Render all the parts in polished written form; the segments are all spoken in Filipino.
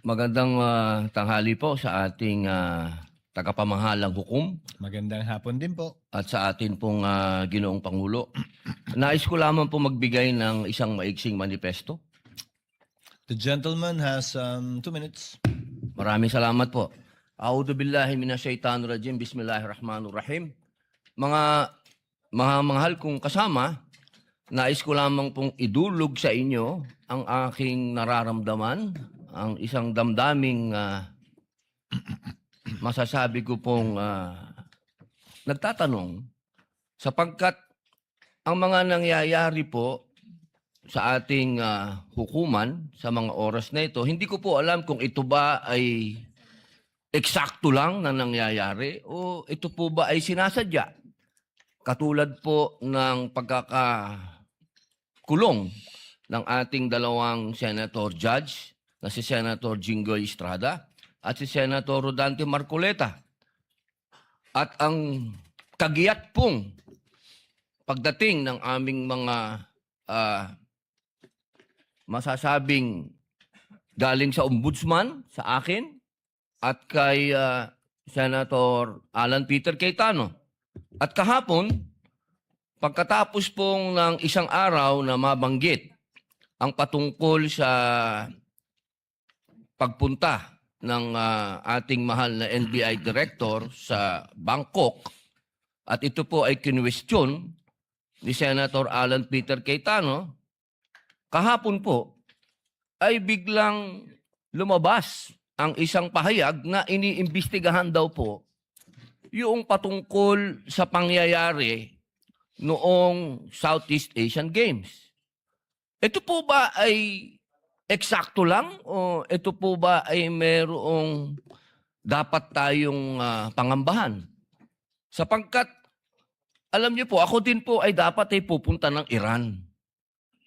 Magandang tanghali po sa ating tagapamahalang hukom Magandang hapon din po. at sa atin pong Ginoong Pangulo. Nais ko lamang po magbigay ng isang maiksing manifesto. The gentleman has 2 minutes. Maraming salamat po. A'udhu billahi minasyaitanir rajim. Bismillahirrahmanirrahim. Mga mahal kong kasama, nais ko lamang pong idulog sa inyo ang aking nararamdaman, ang isang damdaming masasabi ko pong nagtatanong sapagkat ang mga nangyayari po sa ating hukuman sa mga oras na ito, hindi ko po alam kung ito ba ay eksakto lang na nangyayari o ito po ba ay sinasadya. Katulad po ng pagkakakulong ng ating dalawang senator judge na si Senator Jinggoy Estrada at si Senator Rodante Marcoleta. At ang kagiyat pong pagdating ng aming mga masasabing galing sa ombudsman, sa akin, at kay Senator Alan Peter Cayetano. At kahapon, pagkatapos pong ng isang araw na mabanggit ang patungkol sa pagpunta ng ating mahal na NBI Director sa Bangkok, at ito po ay kinwestiyon ni Senator Alan Peter Cayetano, kahapon po ay biglang lumabas ang isang pahayag na iniimbestigahan daw po yung patungkol sa pangyayari noong Southeast Asian Games. Ito po ba ay eksakto lang o ito po ba ay merong dapat tayong pangambahan? Sapagkat, alam niyo po, ako din po ay dapat ay pupunta ng Iran.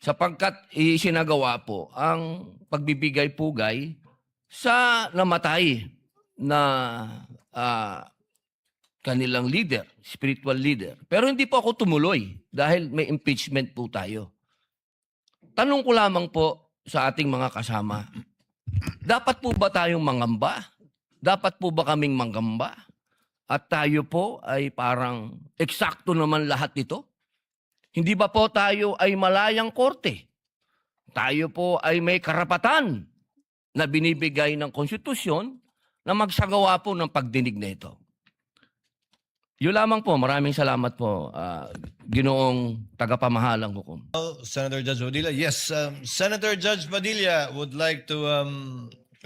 Sapagkat isinagawa po ang pagbibigay-pugay sa namatay na kanilang leader, spiritual leader. Pero hindi po ako tumuloy dahil may impeachment po tayo. Tanong ko lamang po sa ating mga kasama, dapat po ba tayong mangamba? Dapat po ba kaming manggamba? At tayo po ay parang eksakto naman lahat ito? Hindi ba po tayo ay malayang korte? Tayo po ay may karapatan na binibigay ng konstitusyon na magsagawa po ng pagdinig na ito. Yun lamang po. Maraming salamat po, Ginoong tagapamahalang hukom. Senator Judge Padilla. Yes, Senator Judge Padilla would like to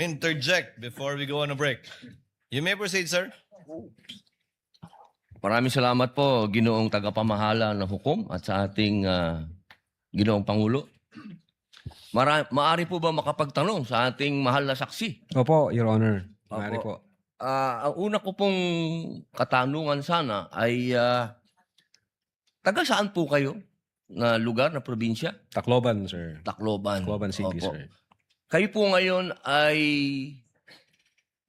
interject before we go on a break. You may proceed, sir. Maraming salamat po, Ginoong tagapamahala ng hukom at sa ating Ginoong Pangulo. Maari po ba makapagtanong sa ating mahal na saksi? Opo, Your Honor. Maaari po. Ang una ko pong katanungan sana ay taga saan po kayo na lugar, na probinsya? Tacloban, sir. Tacloban. Tacloban City, Opo. sir. Kayo po ngayon ay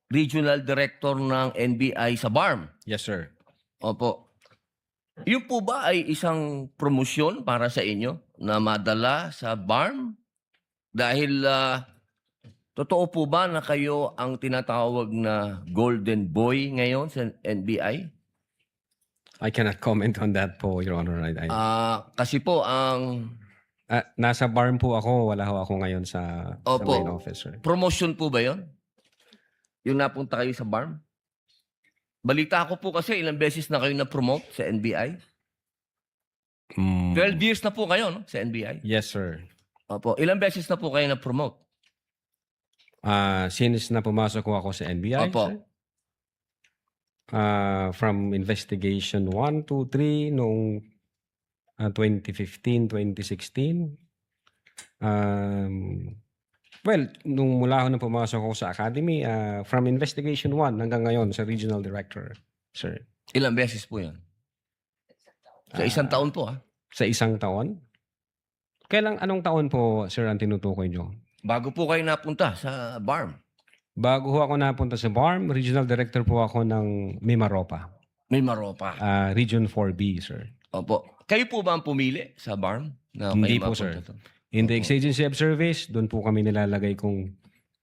Regional Director ng NBI sa BARM. Yes, sir. Opo. Yun po ba ay isang promosyon para sa inyo na madala sa BARM? Dahil totoo po ba na kayo ang tinatawag na Golden Boy ngayon sa NBI? I cannot comment on that po, Your Honor. Kasi po ang Nasa BARM po ako. Wala ho ako ngayon sa Opo. main office, sir. promotion po ba yon? Yung napunta kayo sa BARM? Balita ko po kasi ilang beses na kayo na-promote sa NBI. 12 years na po kayo, no, sa NBI. Yes, sir. Opo. Ilang beses na po kayo na-promote? Since na pumasok ko ako sa NBI, Opo. sir. From investigation 1, 2, 3 noong 2015, 2016. Well, nung mula ako na pumasok ako sa academy, from investigation 1 hanggang ngayon sa regional director, sir. Ilang beses po yan? Sa isang taon po, ha? Sa isang taon? Anong taon po, sir, ang tinutukoy nyo? Bago po kayo napunta sa BARM. Bago ho ako napunta sa BARM, regional director po ako ng Mimaropa. May Maropa. Region 4B, sir. Opo. Kayo po ba ang pumili sa BARM? Na Hindi kayo po, mapunta sir. to? In the Opo. exigency of service, doon po kami nilalagay kung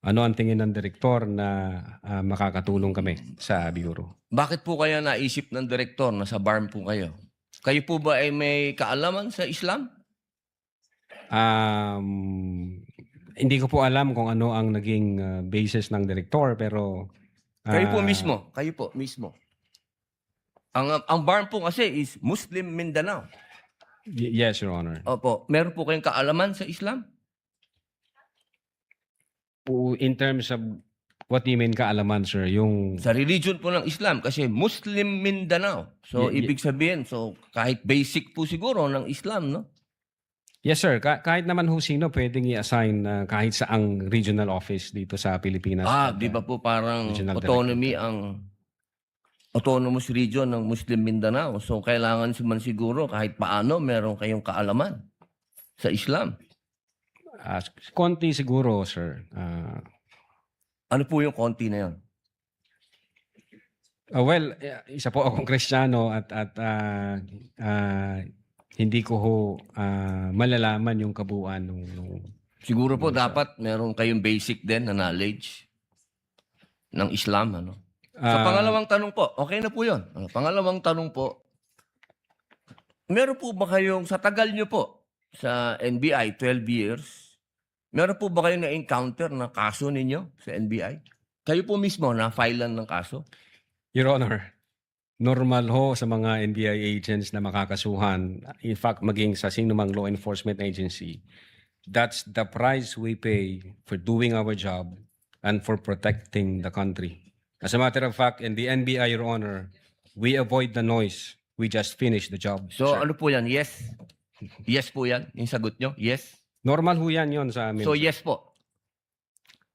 ano ang tingin ng direktor na makakatulong kami sa Bureau. Bakit po kaya naisip ng direktor na sa BARM po kayo? Kayo po ba ay may kaalaman sa Islam? Hindi ko po alam kung ano ang naging basis ng direktor, pero Kayo po mismo. Kayo po mismo. Ang BARM po kasi is Muslim Mindanao. Yes, Your Honor. Opo. Meron po kayong kaalaman sa Islam? In terms of what do you mean kaalaman, sir? Yung Sa religion po ng Islam kasi Muslim Mindanao. So, ibig sabihin, so kahit basic po siguro ng Islam, no? Yes, sir. Kahit naman ho sino pwedeng i-assign kahit saang regional office dito sa Pilipinas. Di ba po parang Regional autonomy ang autonomous region ng Muslim Mindanao. So, kailangan man siguro kahit paano meron kayong kaalaman sa Islam. Konti siguro, sir. Ano po yung konti na yun? Well, isa po akong Kristiyano at hindi ko ho malalaman yung kabuuan nung Siguro po dapat meron kayong basic din na knowledge ng Islam. Ano? Sa pangalawang tanong po, okay na po yun. Pangalawang tanong po, meron po ba kayong, sa tagal nyo po, sa NBI, 12 years, meron po ba kayong na-encounter na kaso ninyo sa NBI? Kayo po mismo na-filean ng kaso? Your Honor, normal ho sa mga NBI agents na makakasuhan. In fact, maging sa sinumang law enforcement agency, that's the price we pay for doing our job and for protecting the country. As a matter of fact, in the NBI, Your Honor, we avoid the noise. We just finish the job. So sir. ano po yan? Yes? Yes po yan? Yung sagot nyo? Yes? Normal ho yan yun sa amin. So sir. yes po?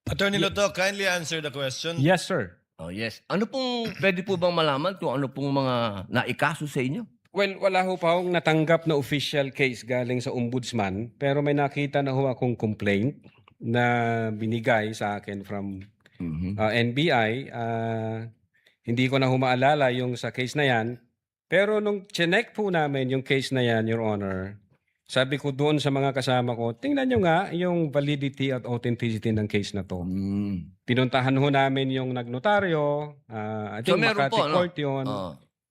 Attorney Loto, kindly answer the question. Yes, sir. Oh yes. Ano pong, pwede po bang malaman kung ano pong mga naikaso sa inyo? Well, wala ho pa akong natanggap na official case galing sa ombudsman, pero may nakita na ho akong complaint na binigay sa akin from NBI. Hindi ko na humaalala yung sa case na yan. Pero nung chinek po namin yung case na yan, Your Honor, sabi ko doon sa mga kasama ko, tingnan nyo nga yung validity at authenticity ng case na to. Pinuntahan ho namin yung nagnotaryo. I So think meron Makati po, ano? Court yun.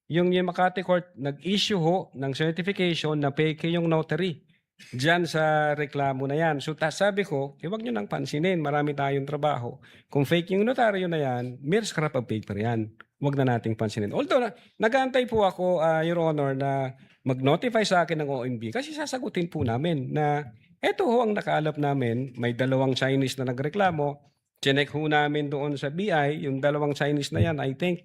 Yung Makati Court, nag-issue ho ng certification na fake yung notary diyan sa reklamo na yan. So sabi ko, huwag nyo nang pansinin, marami tayong trabaho. Kung fake yung notaryo na yan, mere scrap of paper yan. Huwag na nating pansinin. Although, nag-aantay po ako, Your Honor, na mag-notify sa akin ng OMB kasi sasagutin po namin na eto ho ang nakaalap namin, may dalawang Chinese na nagreklamo. Chinek ho namin doon sa BI, yung dalawang Chinese na yan, I think,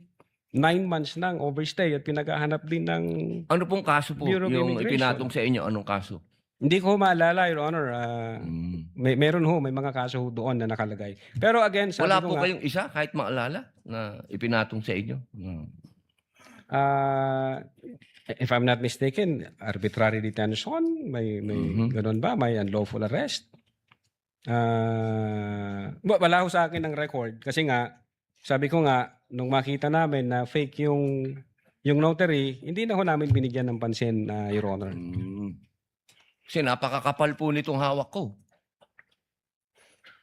9 months nang overstay at pinaghahanap din ng... Ano pong kaso po Bureau of yung Immigration. ipinatong sa inyo? Anong kaso? Hindi ko maalala, Your Honor. Meron ho, may mga kaso ho doon na nakalagay. Pero again, sabi Wala ko po nga, kayong isa kahit maalala na ipinatong sa inyo? if I'm not mistaken, arbitrary detention, may ganun ba? May unlawful arrest? Wala ho sa akin ng record kasi nga, sabi ko nga, nung makita namin na fake yung notary, hindi na ho namin binigyan ng pansin, Your Honor. Kasi napakakapal po nitong hawak ko.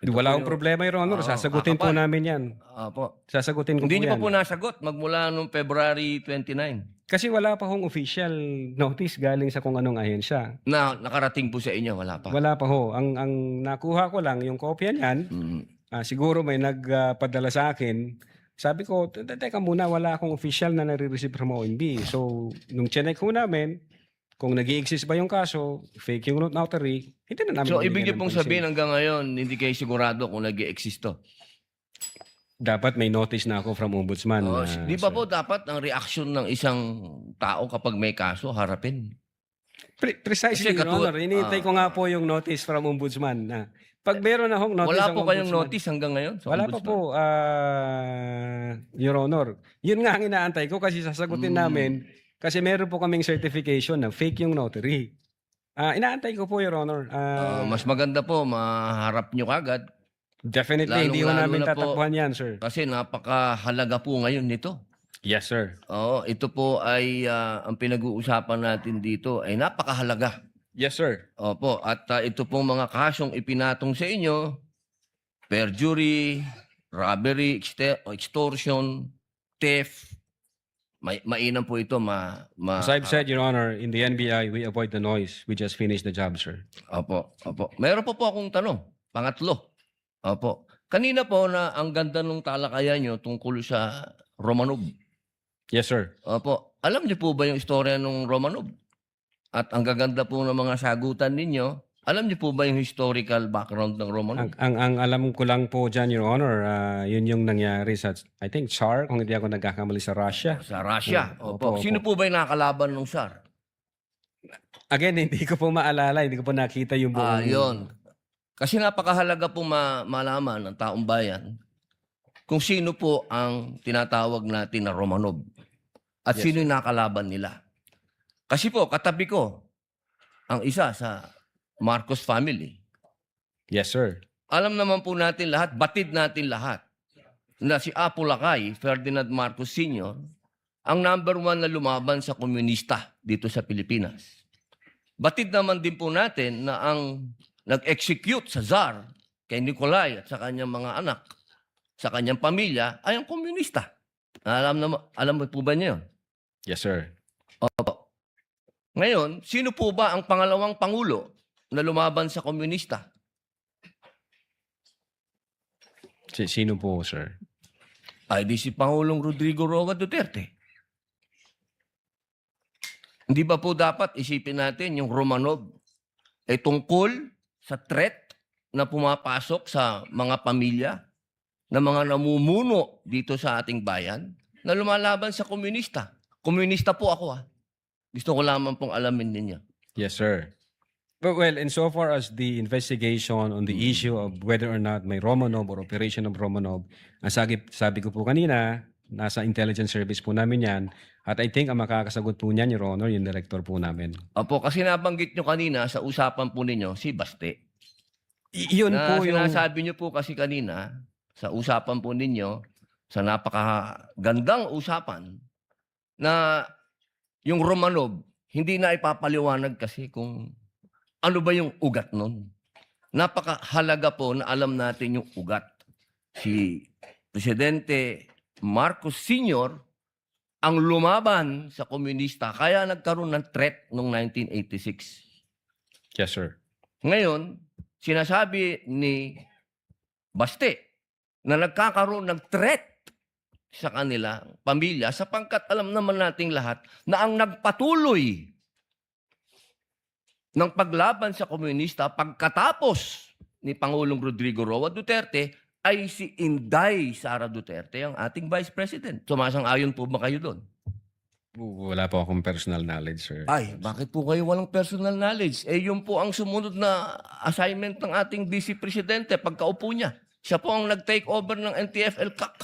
Wala akong problema, Your Honor. Sasagutin po kakapal. namin yan. Apo. Sasagutin ko Hindi po niyo yan. pa po nasagot magmula noong February 29 Kasi wala pa hong official notice galing sa kung anong ahensya. na nakarating po sa inyo. Wala pa. Wala pa ho. Ang nakuha ko lang, yung kopya niyan, siguro may nagpadala sa akin. Sabi ko, teka muna, wala akong official na nare-receive from OMB. So, nung chinek ho namin, kung nag-i-exist ba yung kaso, fake yung notary, hindi na namin So, binigyan ibig niyo ng pong pansin. sabihin hanggang ngayon, hindi kayo sigurado kung nag-i-exist to. Dapat may notice na ako from ombudsman. Di ba sir. po dapat ang reaksyon ng isang tao kapag may kaso, harapin? Precisely, Kasi Your Honor. Hinihintay ko nga po yung notice from ombudsman. Na pag meron na hong notice Wala po ang kayong ombudsman- notice hanggang ngayon? Sa Wala pa ombudsman? po, Your Honor. Yun nga ang inaantay ko kasi sasagutin namin kasi meron po kaming certification na fake yung notary. Inaantay ko po, Your Honor. Mas maganda po, maharap nyo kagad. Definitely, hindi ko lalong-lalo namin na po- tatakbuhan yan, sir. Kasi napakahalaga po ngayon nito. Yes, sir. Oo, ito po ay ang pinag-uusapan natin dito ay napakahalaga. Yes, sir. Opo, at ito pong mga kasong ipinatong sa inyo perjury, robbery, extortion, theft. Mainam po ito As I've said, Your Honor, in the NBI, we avoid the noise. We just finish the job, sir. Opo, opo. Meron po akong tanong. Pangatlo. Opo. Kanina po na ang ganda ng talakayan nyo tungkol sa Romanov. Yes, sir. Opo. Alam niyo po ba yung istorya ng Romanov? At ang gaganda po ng mga sagutan ninyo, alam niyo po ba yung historical background ng Romanov? Ang alam ko lang po dyan, Your Honor, yun yung nangyari sa, I think, Tsar, kung hindi ako nagkakamali, sa Russia. Sa Russia. Opo, Opo. Sino po ba yung nakakalaban ng Tsar? Again, hindi ko po maalala, hindi ko po nakita yung buong... Yun. Kasi napakahalaga po malaman ng taong bayan kung sino po ang tinatawag natin na Romanov at Yes, sino yung nakalaban nila. Kasi po, katabi ko ang isa sa Marcos family. Yes, sir. Alam naman po natin lahat, batid natin lahat, na si Apo Lakay, Ferdinand Marcos Sr., ang number 1 na lumaban sa komunista dito sa Pilipinas. Batid naman din po natin na ang nag-execute sa Tsar kay Nikolai at sa kanyang mga anak, sa kanyang pamilya, ay ang komunista. Alam mo po ba niyo? Yes, sir. Opo. Ngayon, sino po ba ang pangalawang pangulo na lumaban sa komunista? Sino po, sir? Ay di si Pangulong Rodrigo Roa Duterte. Hindi ba po dapat isipin natin yung Romanov ay tungkol sa threat na pumapasok sa mga pamilya na mga namumuno dito sa ating bayan na lumalaban sa komunista. Komunista po ako Gusto ko lamang pong alamin ninyo. Yes, sir. But well, insofar as the investigation on the issue of whether or not may Romanov or operation of Romanov, ang sabi ko po kanina, nasa intelligence service po namin yan. At I think ang makakasagot po niyan, Your Honor, yung director po namin. Opo, kasi nabanggit nyo kanina sa usapan po ninyo si Baste. Yun Na po yung... sinasabi nyo po kasi kanina sa usapan po ninyo, sa napakagandang usapan, na yung Romanov, hindi na ipapaliwanag kasi kung ano ba yung ugat nun. Napakahalaga po na alam natin yung ugat. Si Presidente Marcos Sr. ang lumaban sa komunista, kaya nagkaroon ng threat noong 1986. Yes, sir. Ngayon, sinasabi ni Baste na nagkakaroon ng threat sa kanila, pamilya, sapagkat alam naman nating lahat na ang nagpatuloy ng paglaban sa komunista pagkatapos ni Pangulong Rodrigo Roa Duterte ay si Inday Sara Duterte, ang ating Vice President. Sumasang-ayon po ba kayo doon? Wala po akong personal knowledge, sir. Ay, bakit po kayo walang personal knowledge? Yun po ang sumunod na assignment ng ating Vice Presidente pagkaupo niya. Siya po ang nag-take over ng NTF-ELCAC.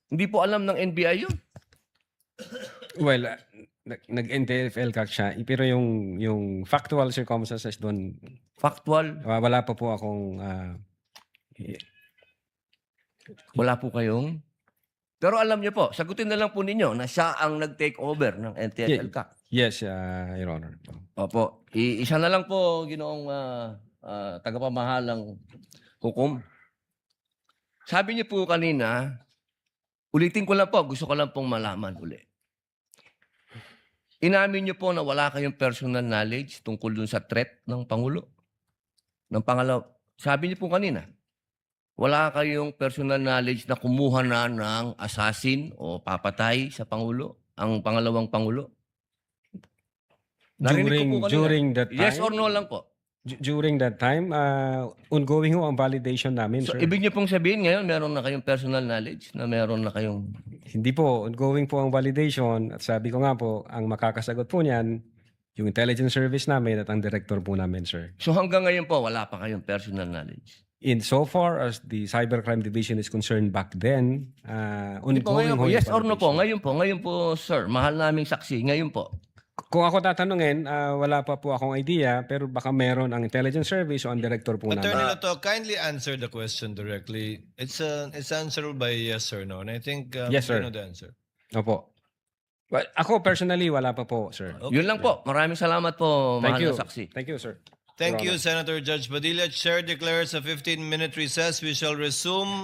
Hindi po alam ng NBI yun. Well, nag-NTF-ELCAC siya, pero yung factual circumstances doon, Factual, wala pa po akong... wala po kayong... Pero alam niyo po, sagutin na lang po ninyo na siya ang nag-take over ng NTF-ELCAC. Yes, Your Honor. Opo. Isa na lang po, ginoong tagapamahalang hukom. Sabi niyo po kanina, ulitin ko lang po, gusto ko lang pong malaman uli. Inamin niyo po na wala kayong personal knowledge tungkol dun sa threat ng Pangulo. Ng pangalaw, sabi niyo po kanina, wala kayong personal knowledge na kumuha na ng assassin o papatay sa Pangulo, ang pangalawang Pangulo. Narinig ko po kanina. During that time? Yes or no lang po. During that time, ongoing ho ang validation namin, So, sir. ibig niyo pong sabihin ngayon, meron na kayong personal knowledge na meron na kayong... Hindi po, ongoing po ang validation. At sabi ko nga po, ang makakasagot po niyan, yung intelligence service namin at ang director po namin, sir. So hanggang ngayon po, wala pa kayong personal knowledge. In so far as the Cybercrime Division is concerned back then, Hindi po, ongoing ngayon po. ho yung Yes or no po? validation. Ngayon po, sir. Mahal naming saksi. Ngayon po. Kung ako tatanungin, wala pa po akong idea, pero baka meron ang intelligence service o ang director po Attorney namin. Lato, kindly answer the question directly. It's answerable by yes or no. And I think Yes, sir. you know the answer. Opo. Well, ako personally, wala pa po, sir. Okay. Yun lang po. Maraming salamat po, Thank mahal you. na saksi. Thank you, sir. Thank Your you, Senator Judge Padilla. Chair declares a 15-minute recess. We shall resume